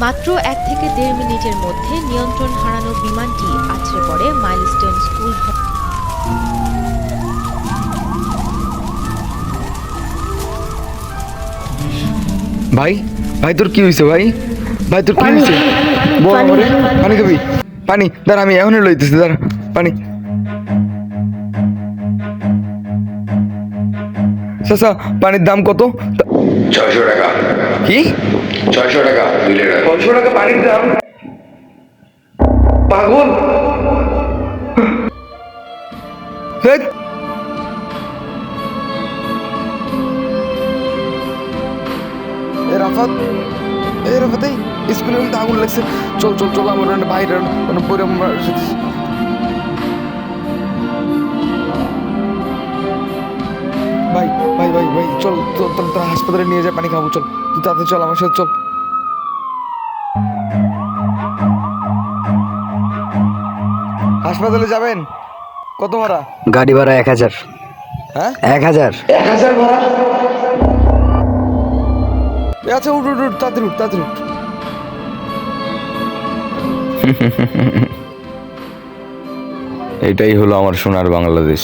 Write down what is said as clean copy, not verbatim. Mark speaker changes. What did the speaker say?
Speaker 1: মাত্র 1 থেকে 1.5 মিনিটের মধ্যে নিয়ন্ত্রণ হারানো বিমানটি আছড়ে পড়ে মাইলস্টোন স্কুল
Speaker 2: ভাই ভাই তোর কি হয়েছে ভাই? ভাই তোর কি হয়েছে? বল আমারে। পানি খাবি? পানি দাঁড়া, আমি এখনই লইতেছি, দাঁড়া। পানি। চাচা, পানির দাম কত?
Speaker 3: 600 টাকা।
Speaker 2: কি?
Speaker 3: 600 টাকা 2 লিটার।
Speaker 2: 600 টাকা পানির দাম? পাগল। হেৎ। এ রাফাত, এই স্কুলের মধ্যে আগুন লাগছে। চল চল চল, আমার বাইরে পরে আমরা ভাই ভাই ভাই ভাই চল, তোর হাসপাতালে নিয়ে যায়, পানি খাবো। চল তুই তাড়াতাড়ি চল, আমার সাথে চল। হাসপাতালে যাবেন? কত ভাড়া?
Speaker 4: গাড়ি ভাড়া 1000।
Speaker 2: হ্যাঁ
Speaker 4: 1000।
Speaker 2: 1000 ভাড়া? আচ্ছা উঠ উঠ উঠ, তাড়াতাড়ি উঠ, তাড়াতাড়ি উঠ।
Speaker 3: এটাই হলো আমার সোনার বাংলাদেশ।